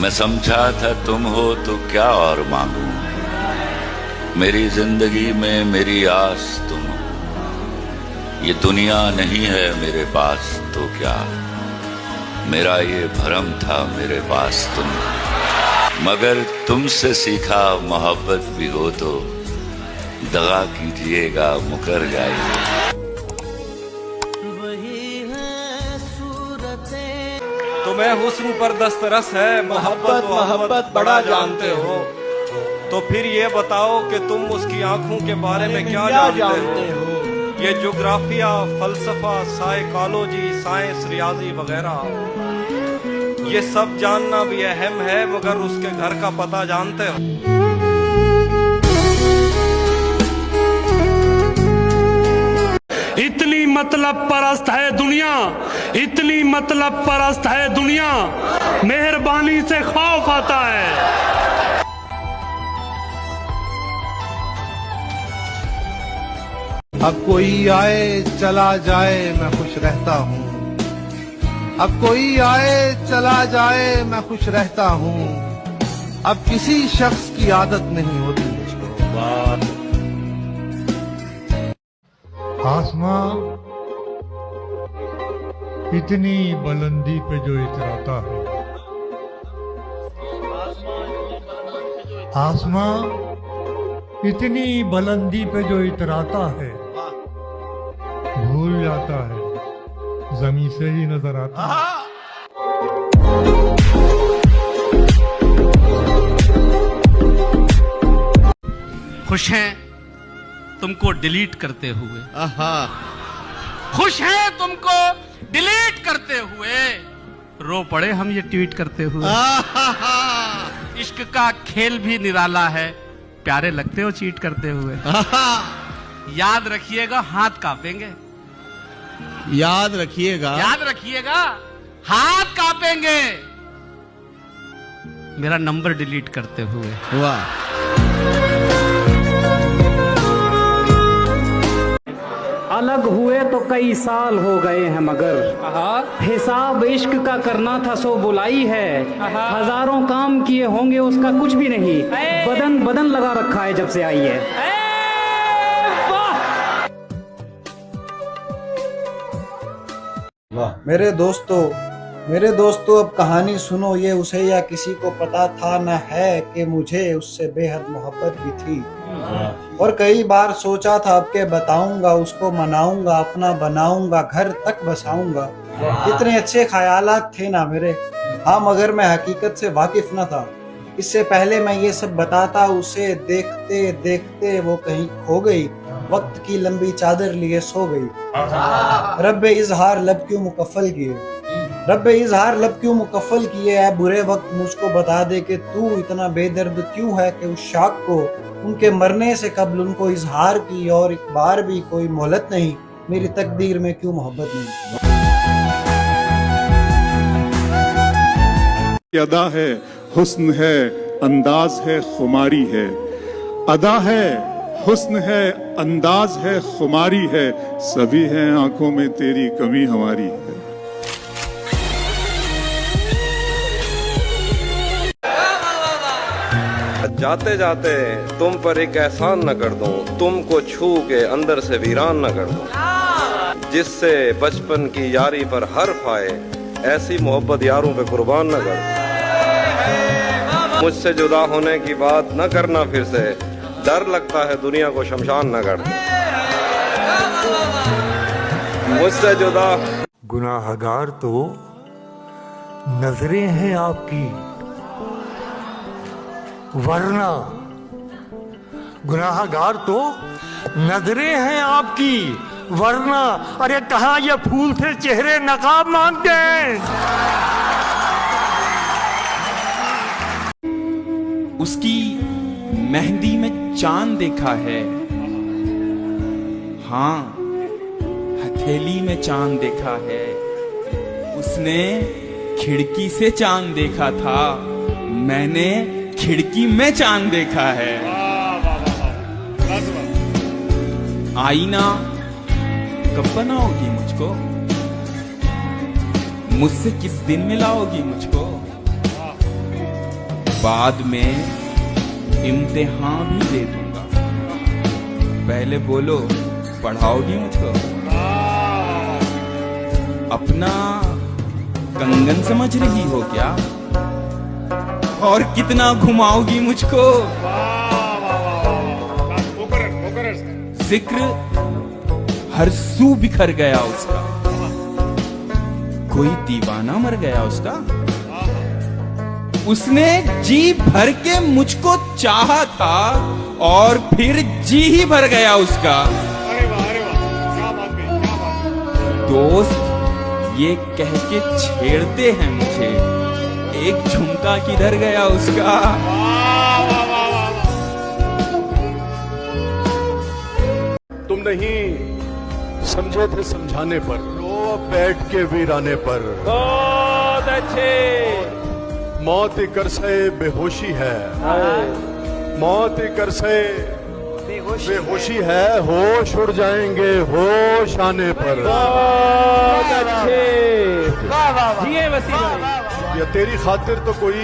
मैं समझा था तुम हो तो क्या और मांगू, मेरी जिंदगी में मेरी आस तुम हो। ये दुनिया नहीं है मेरे पास तो क्या, मेरा ये भरम था मेरे पास तुम हो। मगर तुमसे सीखा मोहब्बत भी हो तो दगा कीजिएगा मुकर जाइए। तुम्हें हुस्न पर दस्तरस है, मोहब्बत मोहब्बत बड़ा जानते हो। तो फिर ये बताओ कि तुम उसकी आंखों के बारे में क्या जानते हो। ये ज्योग्राफिया, फलसफा, साइकोलॉजी, साइंस, रियाजी वगैरह, ये सब जानना भी अहम है, मगर उसके घर का पता जानते हो। इतनी मतलब परस्त है दुनिया, इतनी मतलब परस्त है दुनिया, मेहरबानी से खौफ आता है। अब कोई आए चला जाए मैं खुश रहता हूँ, अब कोई आए चला जाए मैं खुश रहता हूँ। अब किसी शख्स की आदत नहीं होती मुझको। आसमां इतनी बुलंदी पे जो इतराता है, आसमां इतनी बुलंदी पे जो इतराता है, भूल जाता है जमीन से ही नजर आता है। खुश हैं तुमको डिलीट करते हुए, खुश हैं तुमको डिलीट करते हुए, रो पड़े हम ये ट्वीट करते हुए। इश्क का खेल भी निराला है, प्यारे लगते हो चीट करते हुए। याद रखिएगा हाथ कांपेंगे, याद रखिएगा, याद रखिएगा हाथ कांपेंगे मेरा नंबर डिलीट करते हुए। वाह। अलग हुए तो कई साल हो गए हैं, मगर हिसाब इश्क का करना था सो बुलाई है। हजारों काम किए होंगे उसका कुछ भी नहीं, बदन बदन लगा रखा है जब से आई है। मेरे दोस्तों अब कहानी सुनो ये, उसे या किसी को पता था न है कि मुझे उससे बेहद मोहब्बत भी थी। और कई बार सोचा था अब के बताऊंगा, उसको मनाऊंगा, अपना बनाऊंगा, घर तक बसाऊंगा। इतने अच्छे ख्यालात थे ना मेरे, हाँ, मगर मैं हकीकत से वाकिफ न था। इससे पहले मैं ये सब बताता, उसे देखते देखते वो कहीं खो गई, वक्त की लंबी चादर लिए सो गई। रब्बे इजहार लब क्यों मुकफ़ल किए, रब्बे इजहार लब क्यों मुकफ़ल किए, ऐ बुरे वक्त मुझको बता दे कि तू इतना बेदर्द क्यों है कि उस शाख को उनके मरने से कबल उनको इजहार की और एक बार भी कोई मोहलत नहीं, मेरी तकदीर में क्यों मोहब्बत नहीं। अदा है, हुस्न है, अंदाज है, खुमारी है। अदा है, हुस्न है, अंदाज है, खुमारी है, सभी हैं आंखों में तेरी कमी हमारी है। जाते जाते तुम पर एक एहसान न कर दूं, तुमको छू के अंदर से वीरान न कर दूं। जिससे बचपन की यारी पर हर्फ आए, ऐसी मोहब्बत यारों पे कुर्बान न कर। मुझसे जुदा होने की बात न करना फिर से, डर लगता है दुनिया को शमशान न कर। मुझसे जुदा। गुनाहगार तो नजरें हैं आपकी, वरना गुनाहगार तो नजरें हैं आपकी, वरना अरे कहाँ ये फूल से चेहरे नकाब मांगते हैं। उसकी मेहंदी में चांद देखा है, हाँ हथेली में चांद देखा है। उसने खिड़की से चांद देखा था, मैंने खिड़की में चांद देखा है। आईना कब बनाओगी मुझको, मुझसे किस दिन मिलाओगी मुझको। बाद में इम्तिहान भी दे दूंगा। पहले बोलो, पढ़ाओगी मुझको? अपना कंगन समझ रही हो क्या? और कितना घुमाओगी मुझको? जिक्र हर सू बिखर गया उसका, कोई दीवाना मर गया उसका। उसने जी भर के मुझको चाहा था और फिर जी ही भर गया उसका। दोस्त ये कह के छेड़ते हैं मुझे, एक झुमका किधर गया उसका। तुम नहीं समझे थे समझाने पर, रो बैठ के वीराने पर। बहुत अच्छे। मौत कर से बेहोशी है, मौत कर से बेहोशी है, होश उड़ जाएंगे होश आने पर। बहुत अच्छे। जिए वसीम भाई। या तेरी खातिर तो कोई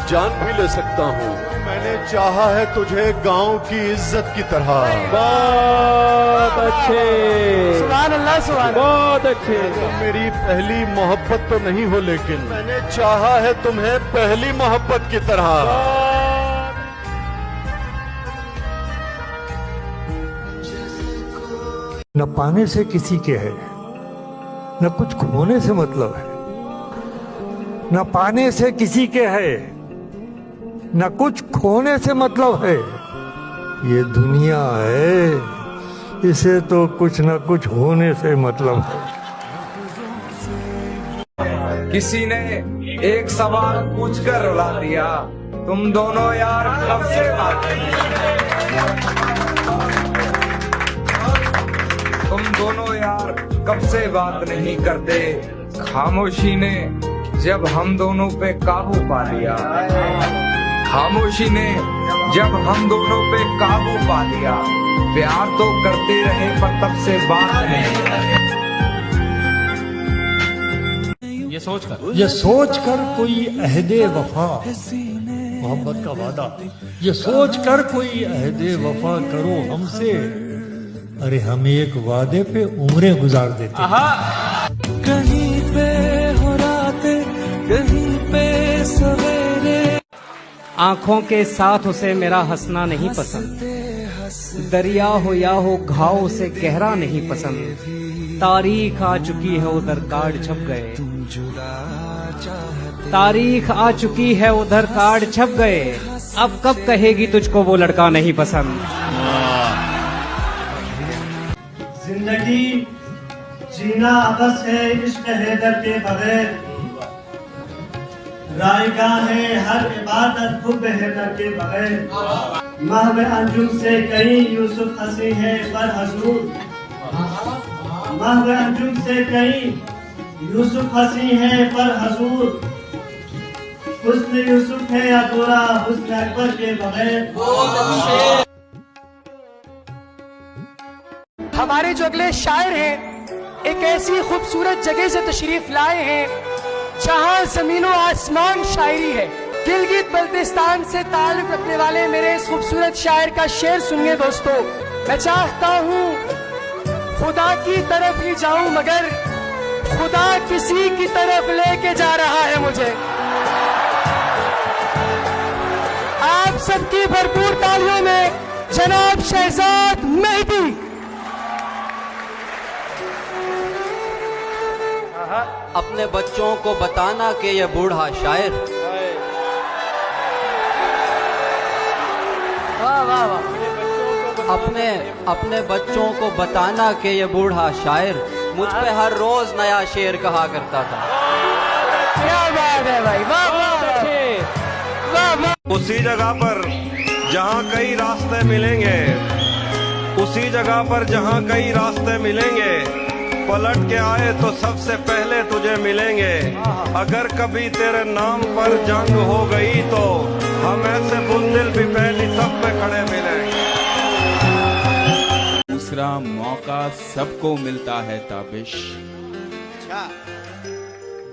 जान भी ले सकता हूँ। मैंने चाहा है तुझे गांव की इज्जत की तरह। बहुत अच्छे। सुभान अल्लाह, सुभान। बहुत अच्छे। तुम मेरी पहली मोहब्बत तो नहीं हो, लेकिन मैंने चाहा है तुम्हें पहली मोहब्बत की तरह। न पाने से किसी के है, न कुछ खोने से मतलब है। न पाने से किसी के है, न कुछ खोने से मतलब है। ये दुनिया है, इसे तो कुछ न कुछ होने से मतलब है। किसी ने एक सवाल पूछकर रुला दिया, तुम दोनों यार कब से बात तुम दोनों यार कब से बात नहीं करते। खामोशी ने जब हम दोनों पे काबू पा लिया, खामोशी ने जब हम दोनों पे काबू पा लिया। प्यार तो करते रहे पर तब से बात नहीं। ये सोच कर कोई अहदे वफा, मोहब्बत का वादा, ये सोच कर कोई अहदे वफा करो हमसे। अरे हम एक वादे पे उम्रें गुजार देते। कहीं पे हो रातें, कहीं पे सवेरे। आंखों के साथ उसे मेरा हंसना नहीं पसंद, दरिया हो या हो घाव उसे गहरा नहीं पसंद। तारीख आ चुकी है उधर कार्ड छप गए, तारीख आ चुकी है उधर कार्ड छप गए। अब कब कहेगी तुझको वो लड़का नहीं पसंद। जिंदगी जीना बस है इश्क है दर के बगैर। रायगा है हर इबादत खुब है दर के बगैर। महव अंजुम से कहीं यूसुफ हंसी है पर हजूर। महव अंजुम से कहीं यूसुफ हंसी है पर हजूर। हुस्न यूसुफ है अधूरा हुस्न अकबर के बगैर। हमारे जो अगले शायर हैं एक ऐसी खूबसूरत जगह से तशरीफ लाए हैं जहां जमीनो आसमान शायरी है। गिलगित बल्तिस्तान से ताल्लुक रखने वाले मेरे इस खूबसूरत शायर का शेर सुनिए दोस्तों। मैं चाहता हूँ खुदा की तरफ ही जाऊं मगर खुदा किसी की तरफ लेके जा रहा है मुझे। आप सबकी भरपूर तालियों में जनाब शहजाद मेहदी। अपने बच्चों को बताना कि ये बूढ़ा शायर। वाह वाह वाह। अपने बच्चों को बताना कि ये बूढ़ा शायर मुझ पे हर रोज नया शेर कहा करता था। क्या बात है भाई, वाह वाह। उसी जगह पर जहाँ कई रास्ते मिलेंगे, उसी जगह पर जहाँ कई रास्ते मिलेंगे, पलट के आए तो सबसे पहले तुझे मिलेंगे। अगर कभी तेरे नाम पर जंग हो गई तो हम ऐसे बुज़दिल भी पहली सब पे खड़े मिलेंगे। दूसरा मौका सबको मिलता है ताबिश,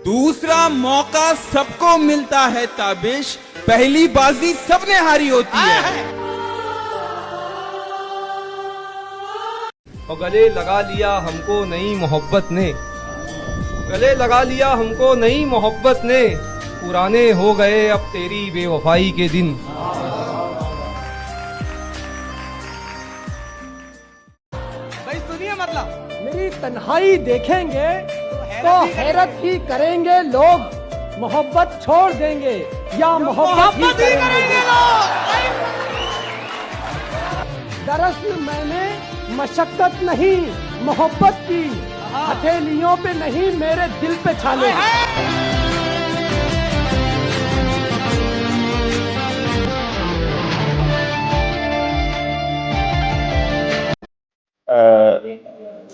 दूसरा मौका सबको मिलता है ताबिश। पहली बाजी सबने हारी होती है। और गले लगा लिया हमको नई मोहब्बत ने, गले लगा लिया हमको नई मोहब्बत ने, पुराने हो गए अब तेरी बेवफाई के दिन। भाई सुनिए, मतलब मेरी तन्हाई देखेंगे तो हैरत ही करेंगे लोग, मोहब्बत छोड़ देंगे या मोहब्बत ही करेंगे लोग। दरअसल मैंने मशक्कत नहीं मोहब्बत की, हथेलियों पे नहीं मेरे दिल पे छाले।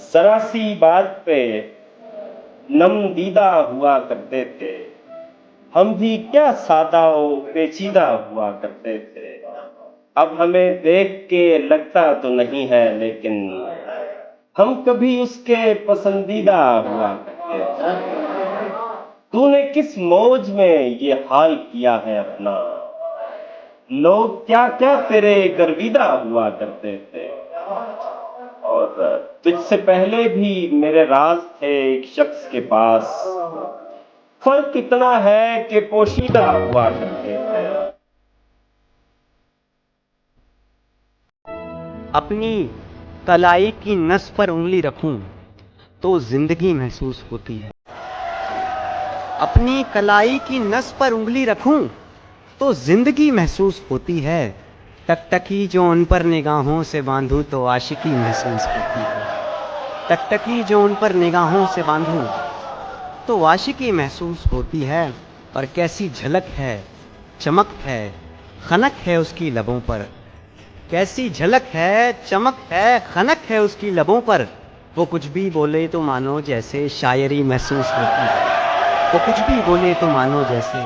सरासी बात पे नम दीदा हुआ करते थे, हम भी क्या सादा और पेचीदा हुआ करते थे। अब हमें देख के लगता तो नहीं है, लेकिन हम कभी उसके पसंदीदा हुआ करते थे। तूने किस मौज में ये हाल किया है अपना, लोग क्या क्या तेरे गर्विदा हुआ करते थे। और तुझसे पहले भी मेरे राज थे एक शख्स के पास, फर्क इतना है कि पोशीदा हुआ करते थे। अपनी कलाई की नस पर उंगली रखूं तो जिंदगी महसूस होती है। अपनी कलाई की नस पर उंगली रखूं तो जिंदगी महसूस होती है। टकटकी जो उन पर निगाहों से बांधूं तो आशिकी महसूस होती है। टकटकी जो उन पर निगाहों से बांधूं तो आशिकी महसूस होती है। और कैसी झलक है, चमक है, खनक है उसकी लबों पर। कैसी झलक है, चमक है, खनक है उसकी लबों पर। वो कुछ भी बोले तो मानो जैसे शायरी महसूस होती है। वो कुछ भी बोले तो मानो जैसे।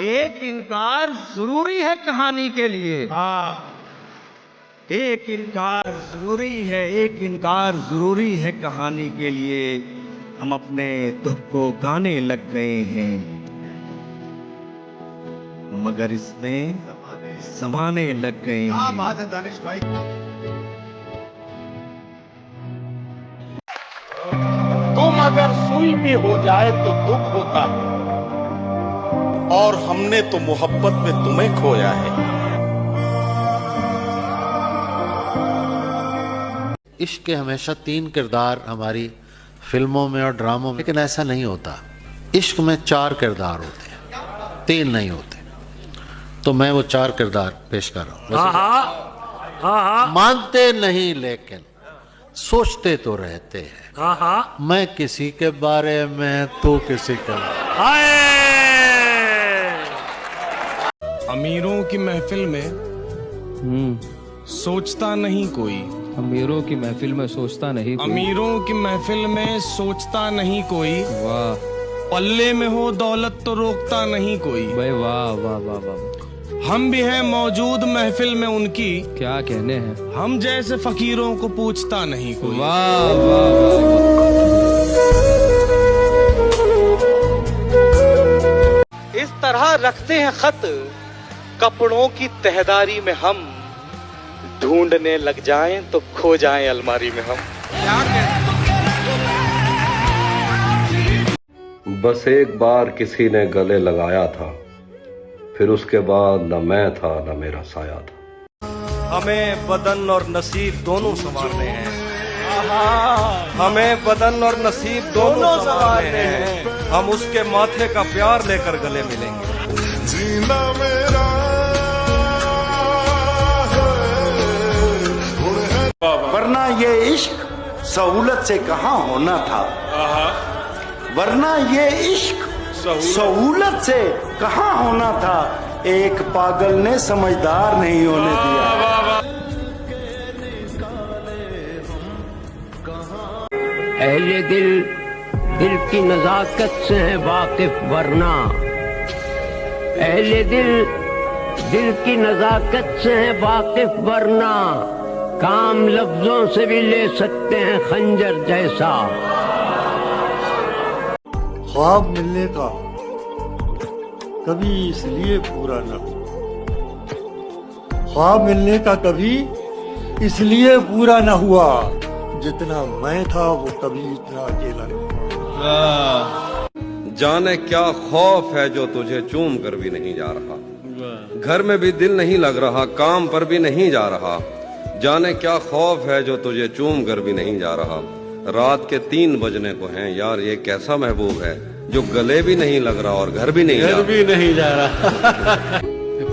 एक इनकार जरूरी है कहानी के लिए। हाँ, एक इनकार जरूरी है, एक इनकार जरूरी है कहानी के लिए। हम अपने दुख को गाने लग गए हैं, मगर इसमें समाने लग गए हैं। क्या बात है दानिश भाई। तुम अगर सुई भी हो जाए तो दुख होता है, और हमने तो मोहब्बत में तुम्हें खोया है। इश्क के हमेशा 3 किरदार हमारी फिल्मों में और ड्रामों में, लेकिन ऐसा नहीं होता। इश्क में 4 किरदार होते हैं, 3 नहीं होते। तो मैं वो 4 किरदार पेश कर रहा हूँ। मानते नहीं लेकिन सोचते तो रहते हैं। मैं किसी के बारे में, तू किसी के बारे में। अमीरों की महफिल में सोचता नहीं कोई। अमीरों की महफिल में सोचता नहीं कोई। अमीरों की महफिल में सोचता नहीं कोई। वाह। पल्ले में हो दौलत तो रोकता नहीं कोई। भाई वाह वाह वाह वाह। हम भी हैं मौजूद महफिल में उनकी। क्या कहने हैं। हम जैसे फकीरों को पूछता नहीं कोई। वाह वाह वाह। इस तरह रखते हैं खत कपड़ों की तहदारी में, हम ढूंढने लग जाएं तो खो जाएं अलमारी में हम। बस एक बार किसी ने गले लगाया था, फिर उसके बाद न मैं था न मेरा साया था। हमें बदन और नसीब दोनों संवारने हैं। हमें बदन और नसीब दोनों संवारने हैं। हम उसके माथे का प्यार लेकर गले मिलेंगे। जीना मेरा वरना ये इश्क सहूलत से कहाँ होना था। वरना ये इश्क सहूलत से कहाँ होना था। एक पागल ने समझदार नहीं होने दिया। अहले दिल दिल की नजाकत से है वाकिफ, वरना अहले दिल दिल की नजाकत से है वाकिफ, वरना काम लफ्जों से भी ले सकते हैं खंजर जैसा। ख्वाब मिलने का कभी इसलिए पूरा न हो, ख्वाब मिलने का कभी इसलिए पूरा न हुआ, जितना मैं था वो कभी इतना अकेला नहीं। जाने क्या खौफ है जो तुझे चूम कर भी नहीं जा रहा, घर में भी दिल नहीं लग रहा, काम पर भी नहीं जा रहा। जाने क्या खौफ है जो तुझे चूम कर भी नहीं जा रहा। रात के 3 बजने को हैं यार, ये कैसा महबूब है जो गले भी नहीं लग रहा और घर भी नहीं जा रहा।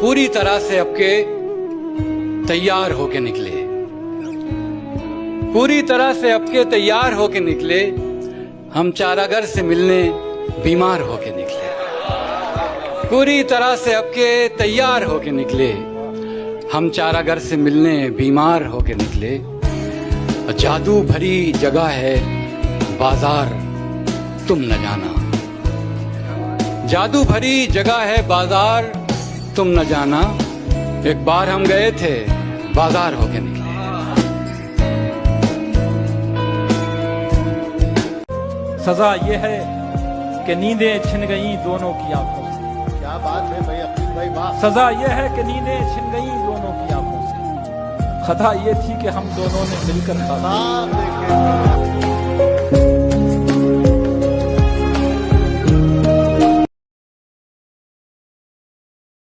पूरी तरह से आपके तैयार होके निकले, पूरी तरह से आपके तैयार होके निकले। हम चारागर से मिलने बीमार होके निकले, पूरी तरह से आपके तैयार होके निकले। हम चारागर से मिलने बीमार होके निकले। जादू भरी जगह है बाजार तुम न जाना, जादू भरी जगह है बाजार तुम न जाना। एक बार हम गए थे बाजार होके निकले। सजा ये है कि नींदें छिन गई दोनों की आंखों से। क्या बात है भाई अफीफ भाई, वाह। सजा ये है कि नींदें छिन गई दोनों की आंखों से। खता ये थी कि हम दोनों ने मिलकर